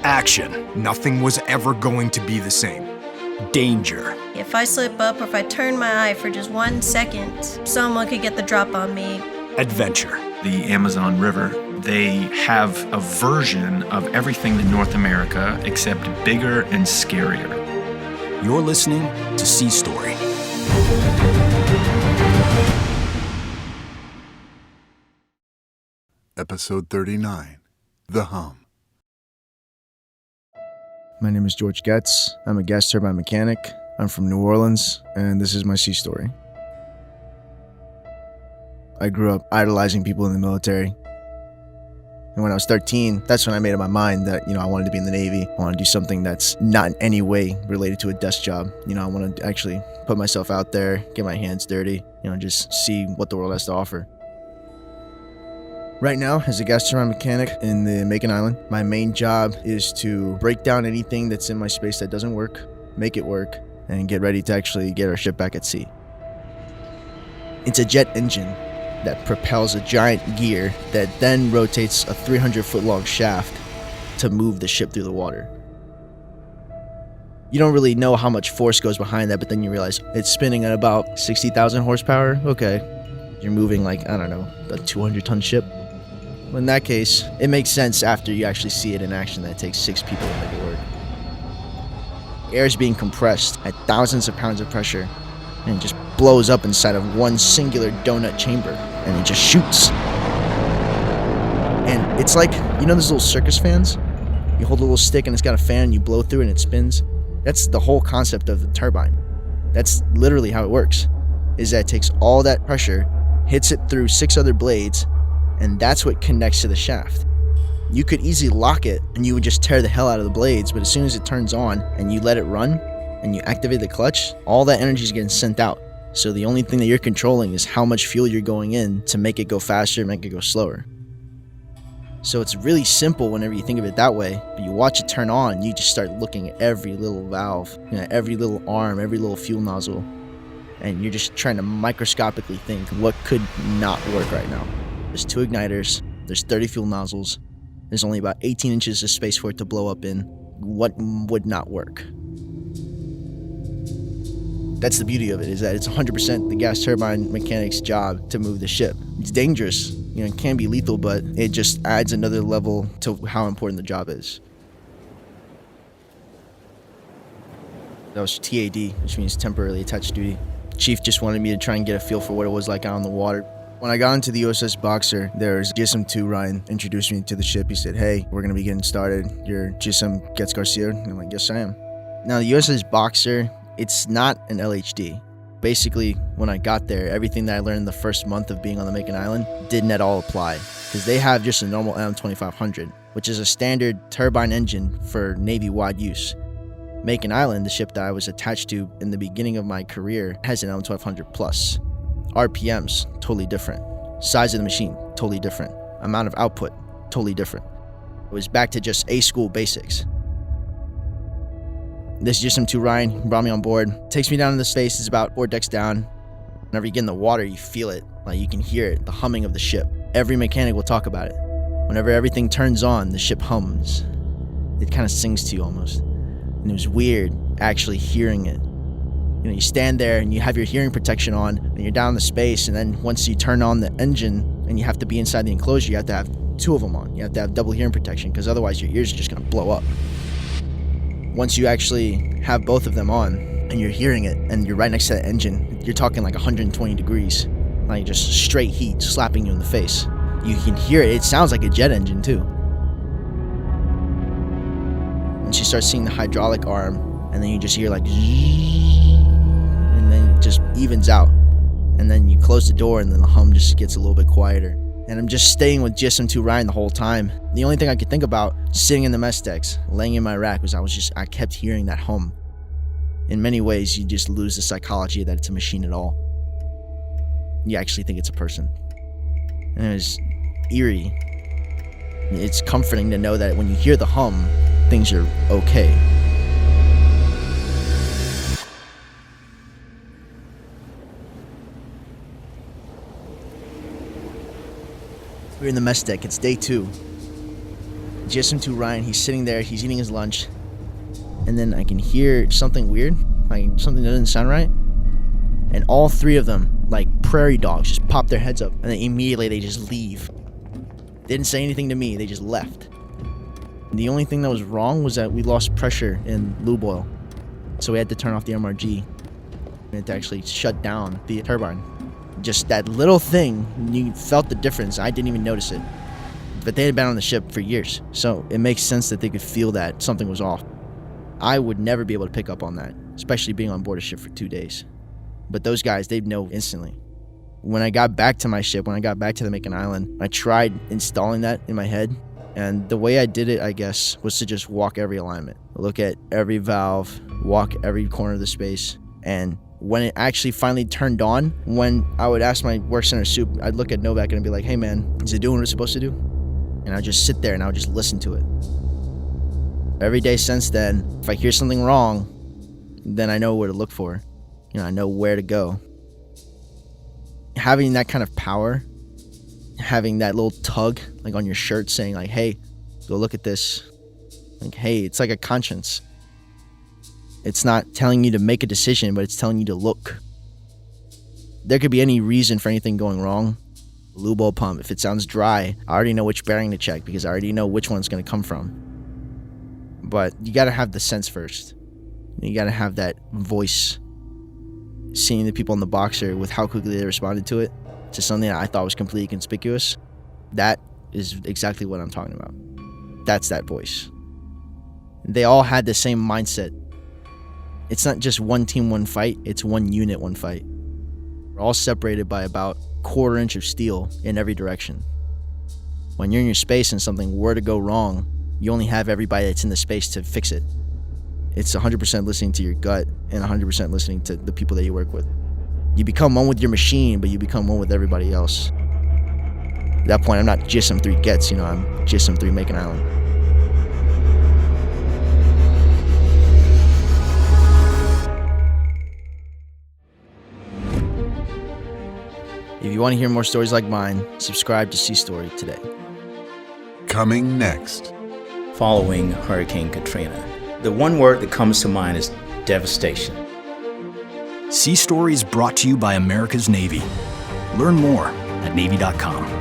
Action. Nothing was ever going to be the same. Danger. If I slip up or if I turn my eye for just 1 second, someone could get the drop on me. Adventure. The Amazon River, they have a version of everything in North America except bigger and scarier. You're listening to Sea Story. Episode 39, The Hum. My name is Jorge Getzgarcia. I'm a gas turbine mechanic. I'm from New Orleans, and this is my sea story. I grew up idolizing people in the military. And when I was 13, that's when I made up my mind that, I wanted to be in the Navy. I want to do something that's not in any way related to a desk job. I want to actually put myself out there, get my hands dirty, just see what the world has to offer. Right now, as a gas turbine mechanic in the Macon Island, my main job is to break down anything that's in my space that doesn't work, make it work, and get ready to actually get our ship back at sea. It's a jet engine that propels a giant gear that then rotates a 300-foot-long shaft to move the ship through the water. You don't really know how much force goes behind that, but then you realize it's spinning at about 60,000 horsepower. Okay, you're moving a 200-ton ship. Well, in that case, it makes sense after you actually see it in action that it takes 6 people to make it work. Air is being compressed at thousands of pounds of pressure, and it just blows up inside of one singular donut chamber, and it just shoots. And it's like, those little circus fans? You hold a little stick and it's got a fan, you blow through it and it spins. That's the whole concept of the turbine. That's literally how it works, is that it takes all that pressure, hits it through 6 other blades, and that's what connects to the shaft. You could easily lock it and you would just tear the hell out of the blades, but as soon as it turns on and you let it run and you activate the clutch, all that energy is getting sent out. So the only thing that you're controlling is how much fuel you're going in to make it go faster, make it go slower. So it's really simple whenever you think of it that way, but you watch it turn on, you just start looking at every little valve, every little arm, every little fuel nozzle, and you're just trying to microscopically think what could not work right now. There's 2 igniters, there's 30 fuel nozzles, there's only about 18 inches of space for it to blow up in. What would not work? That's the beauty of it, is that it's 100% the gas turbine mechanic's job to move the ship. It's dangerous, it can be lethal, but it just adds another level to how important the job is. That was TAD, which means temporarily attached duty. Chief just wanted me to try and get a feel for what it was like out on the water. When I got into the USS Boxer, there's GSM-2 Ryan introduced me to the ship. He said, "Hey, we're going to be getting started. You're GSM Getzgarcia?" And I'm like, "Yes, I am." Now, the USS Boxer, it's not an LHD. Basically, when I got there, everything that I learned the first month of being on the Macon Island didn't at all apply, because they have just a normal LM-2500, which is a standard turbine engine for Navy-wide use. Macon Island, the ship that I was attached to in the beginning of my career, has an LM-1200 plus. RPMs, totally different. Size of the machine, totally different. Amount of output, totally different. It was back to just A-school basics. This GSM-2 Ryan brought me on board, takes me down in the space. It's about 4 decks down. Whenever you get in the water, you feel it. You can hear it, the humming of the ship. Every mechanic will talk about it. Whenever everything turns on, the ship hums. It kind of sings to you almost. And it was weird actually hearing it. You stand there and you have your hearing protection on and you're down in the space, and then once you turn on the engine and you have to be inside the enclosure, you have to have 2 of them on. You have to have double hearing protection, because otherwise your ears are just going to blow up. Once you actually have both of them on and you're hearing it and you're right next to the engine, you're talking 120 degrees, just straight heat slapping you in the face. You can hear it. It sounds like a jet engine too. Once you start seeing the hydraulic arm, and then you just hear and then it just evens out. And then you close the door and then the hum just gets a little bit quieter. And I'm just staying with GSM-2 Ryan the whole time. The only thing I could think about sitting in the mess decks, laying in my rack, was I kept hearing that hum. In many ways, you just lose the psychology that it's a machine at all. You actually think it's a person. And it was eerie. It's comforting to know that when you hear the hum, things are okay. We're in the mess deck. It's day 2. GSM-2 Ryan, he's sitting there, he's eating his lunch, and then I can hear something weird, like something that doesn't sound right, and all three of them, like prairie dogs, just pop their heads up, and then immediately they just leave. They didn't say anything to me, they just left. The only thing that was wrong was that we lost pressure in lube oil, so we had to turn off the MRG and to actually shut down the turbine. Just that little thing, you felt the difference. I didn't even notice it. But they had been on the ship for years, so it makes sense that they could feel that something was off. I would never be able to pick up on that, especially being on board a ship for 2 days. But those guys, they'd know instantly. When I got back to my ship, when I got back to the Macon Island, I tried installing that in my head. And the way I did it, I guess, was to just walk every alignment, look at every valve, walk every corner of the space. And when it actually finally turned on, when I would ask my work center soup, I'd look at Novak and I'd be like, hey man, is it doing what it's supposed to do? And I'd just sit there and I would just listen to it. Every day since then, if I hear something wrong, then I know where to look for. I know where to go. Having that kind of power, having that little tug like on your shirt saying like, hey, go look at this. Like, hey, it's like a conscience. It's not telling you to make a decision, but it's telling you to look. There could be any reason for anything going wrong. Lube oil pump, if it sounds dry, I already know which bearing to check because I already know which one's going to come from. But you got to have the sense first. You got to have that voice. Seeing the people in the boxer with how quickly they responded to it, to something that I thought was completely conspicuous, that is exactly what I'm talking about. That's that voice. They all had the same mindset. It's not just one team, one fight. It's one unit, one fight. We're all separated by about a quarter inch of steel in every direction. When you're in your space and something were to go wrong, you only have everybody that's in the space to fix it. It's 100% listening to your gut and 100% listening to the people that you work with. You become one with your machine, but you become one with everybody else. At that point, I'm not GSM-3 Getz, I'm GSM-3 Macon Island. If you want to hear more stories like mine, subscribe to Sea Story today. Coming next. Following Hurricane Katrina, the one word that comes to mind is devastation. Sea Stories brought to you by America's Navy. Learn more at Navy.com.